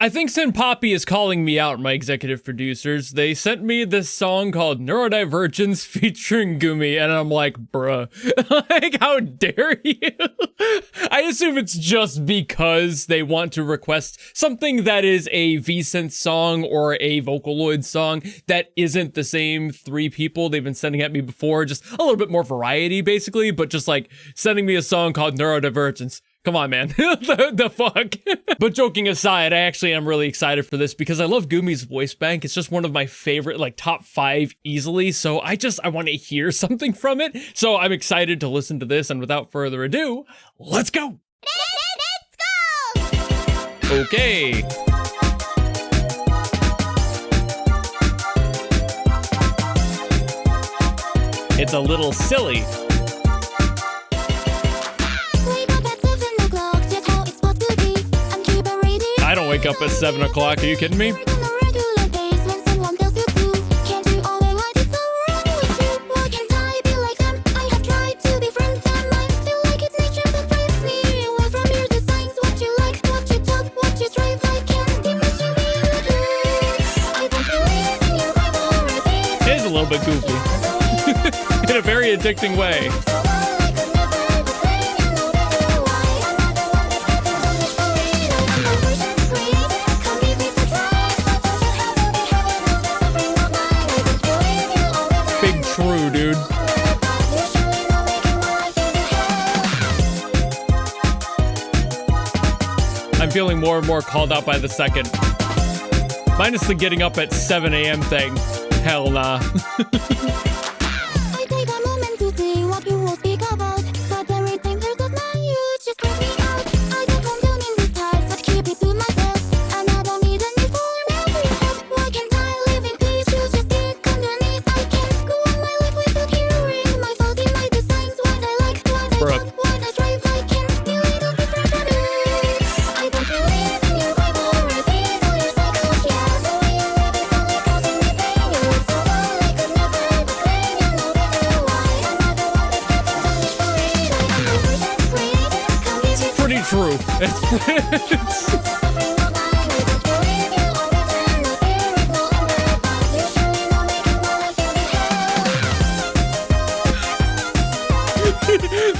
I think Sin Poppy is calling me out, my executive producers. They sent me this song called Neurodivergence featuring GUMI, and I'm like, bruh, like, how dare you? I assume it's just because they want to request something that is a V-Synth song or a Vocaloid song that isn't the same three people they've been sending at me before. Just a little bit more variety, basically, but just like sending me a song called Neurodivergence. Come on, man. the fuck? But joking aside, I actually am really excited for this because I love Gumi's voice bank. It's just one of my favorite, like, top 5 easily. So I want to hear something from it. So I'm excited to listen to this. And without further ado, let's go. Let's go. Okay. It's a little silly. I don't wake up at 7 o'clock. Are you kidding me? It is a little bit goofy. In a very addicting way. True, dude. I'm feeling more and more called out by the second. Minus the getting up at 7 a.m. thing. Hell nah. True.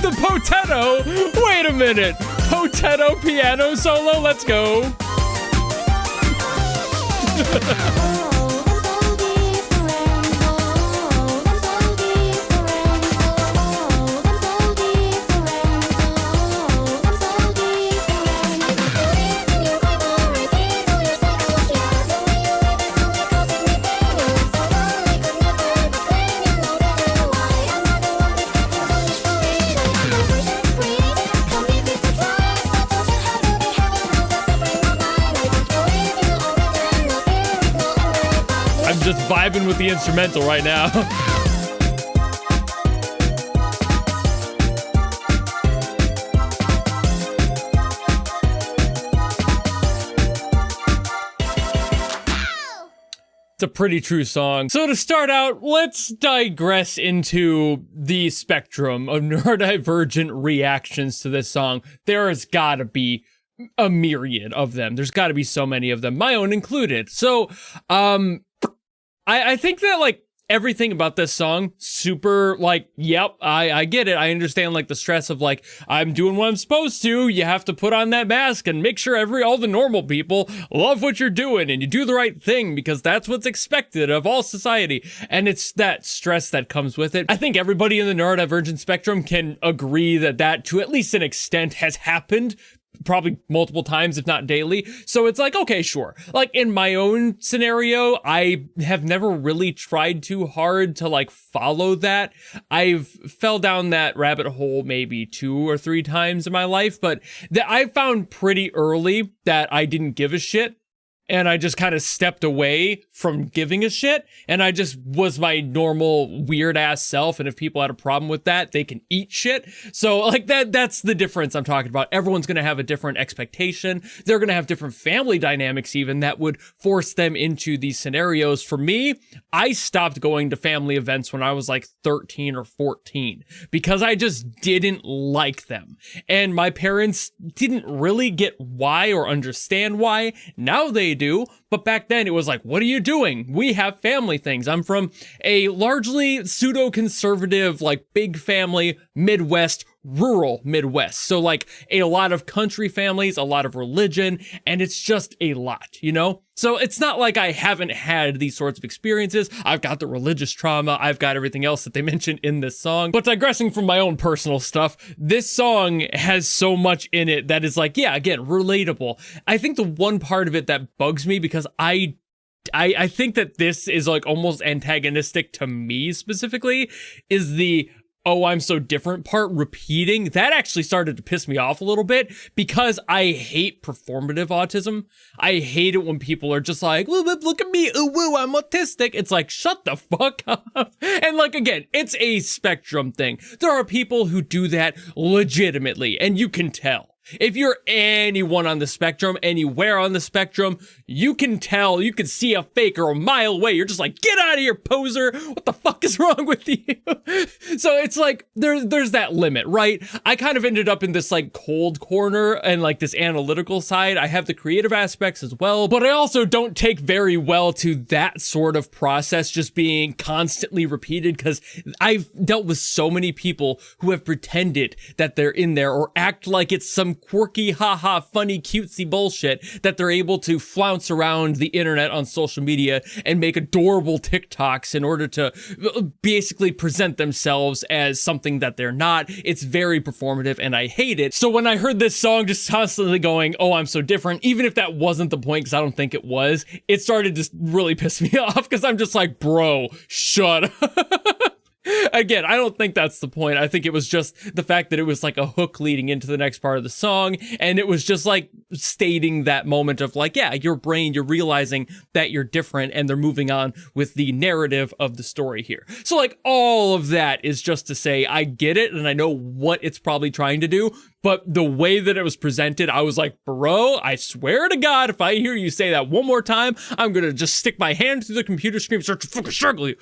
The Potato? Wait a minute. Potato piano solo? Let's go. I'm just vibing with the instrumental right now. It's a pretty true song. So to start out, let's digress into the spectrum of neurodivergent reactions to this song. There has gotta be a myriad of them. There's gotta be so many of them, my own included. So, I think that, like, everything about this song, super, like, yep, I get it. I understand, like, the stress of, like, I'm doing what I'm supposed to. You have to put on that mask and make sure all the normal people love what you're doing and you do the right thing because that's what's expected of all society. And it's that stress that comes with it. I think everybody in the neurodivergent spectrum can agree that to at least an extent has happened probably multiple times, if not daily. So it's like, okay, sure. Like in my own scenario, I have never really tried too hard to like follow that. I've fell down that rabbit hole maybe 2 or 3 times in my life, but that I found pretty early that I didn't give a shit. and I just kind of stepped away from giving a shit, and I just was my normal weird ass self, and if people had a problem with that, they can eat shit. So like that's the difference I'm talking about. Everyone's gonna have a different expectation. They're gonna have different family dynamics even that would force them into these scenarios. For me, I stopped going to family events when I was like 13 or 14 because I just didn't like them. And my parents didn't really get why or understand why. Now they do, but back then it was like, what are you doing? We have family things. I'm from a largely pseudo-conservative, like big family, Midwest, rural Midwest. So like a lot of country families, a lot of religion, and it's just a lot, you know? So it's not like I haven't had these sorts of experiences. I've got the religious trauma. I've got everything else that they mentioned in this song. But digressing from my own personal stuff, this song has so much in it that is like, yeah, again, relatable. I think the one part of it that bugs me because I think that this is like almost antagonistic to me specifically is the "oh, I'm so different" part repeating. That actually started to piss me off a little bit because I hate performative autism. I hate it when people are just like, look at me, ooh, woo, I'm autistic. It's like, shut the fuck up. And like, again, it's a spectrum thing. There are people who do that legitimately, and you can tell. If you're anyone on the spectrum, anywhere on the spectrum, you can tell, you can see a faker a mile away. You're just like, get out of here, poser. What the fuck is wrong with you? So it's like, there's that limit, right? I kind of ended up in this like cold corner and like this analytical side. I have the creative aspects as well, but I also don't take very well to that sort of process just being constantly repeated because I've dealt with so many people who have pretended that they're in there or act like it's some quirky, haha, funny, cutesy bullshit that they're able to flounce around the internet on social media and make adorable TikToks in order to basically present themselves as something that they're not. It's very performative and I hate it. So when I heard this song just constantly going, "oh, I'm so different," even if that wasn't the point, because I don't think it was, it started to really piss me off because I'm just like, bro, shut up. Again, I don't think that's the point. I think it was just the fact that it was like a hook leading into the next part of the song. And it was just like stating that moment of like, yeah, your brain, you're realizing that you're different and they're moving on with the narrative of the story here. So like all of that is just to say, I get it. And I know what it's probably trying to do. But the way that it was presented, I was like, bro, I swear to God, if I hear you say that one more time, I'm going to just stick my hand through the computer screen and start to fucking struggle you.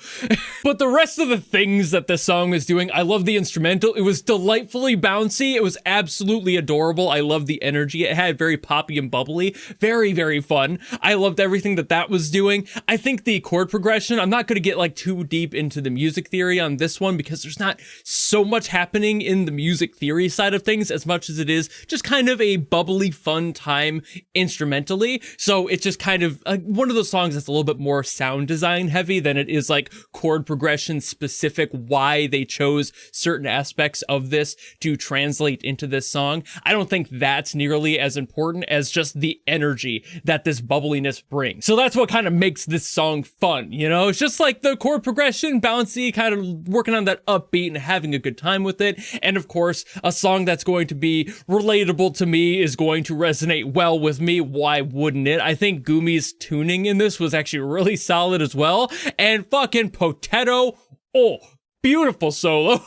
But the rest of the things that this song was doing, I love the instrumental. It was delightfully bouncy. It was absolutely adorable. I loved the energy. It had very poppy and bubbly. Very, very fun. I loved everything that was doing. I think the chord progression, I'm not going to get like too deep into the music theory on this one because there's not so much happening in the music theory side of things as much as it is just kind of a bubbly, fun time instrumentally. So it's just kind of one of those songs that's a little bit more sound design heavy than it is like chord progression specific, why they chose certain aspects of this to translate into this song. I don't think that's nearly as important as just the energy that this bubbliness brings. So that's what kind of makes this song fun, you know? It's just like the chord progression, bouncy, kind of working on that upbeat and having a good time with it. And of course, a song that's going to be relatable to me is going to resonate well with me. Why wouldn't it? I think Gumi's tuning in this was actually really solid as well. And fucking Potato, oh, beautiful solo.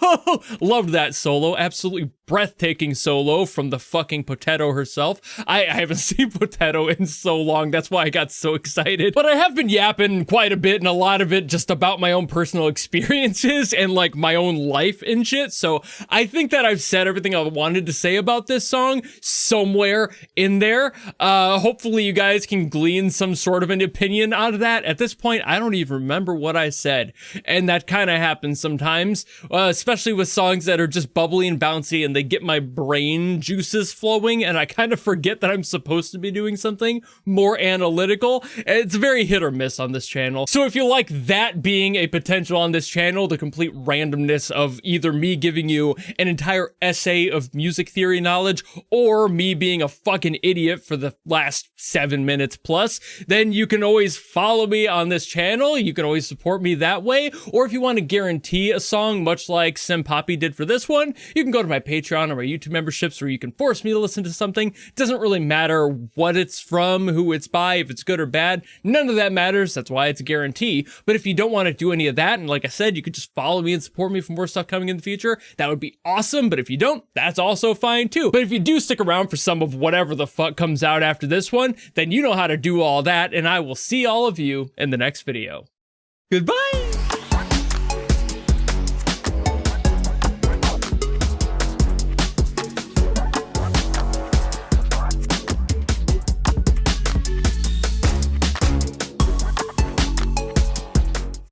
Loved that solo. Absolutely breathtaking solo from the fucking Potato herself. I haven't seen Potato in so long. That's why I got so excited. But I have been yapping quite a bit, and a lot of it just about my own personal experiences and like my own life and shit. So I think that I've said everything I wanted to say about this song somewhere in there. Hopefully you guys can glean some sort of an opinion out of that. At this point, I don't even remember what I said. And that kind of happens sometimes, especially with songs that are just bubbly and bouncy and they get my brain juices flowing and I kind of forget that I'm supposed to be doing something more analytical. It's very hit or miss on this channel. So if you like that being a potential on this channel, the complete randomness of either me giving you an entire essay of music theory knowledge or me being a fucking idiot for the last 7 minutes plus, then you can always follow me on this channel. You can always support me that way. Or if you want to guarantee a song, much like Sim Poppy did for this one, you can go to my Patreon or my YouTube memberships where you can force me to listen to something. It doesn't really matter what it's from, who it's by, if it's good or bad. None of that matters. That's why it's a guarantee. But if you don't want to do any of that, and like I said, you could just follow me and support me for more stuff coming in the future, that would be awesome. But if you don't, that's also fine too. But if you do stick around for some of whatever the fuck comes out after this one, then you know how to do all that, and I will see all of you in the next video. Goodbye!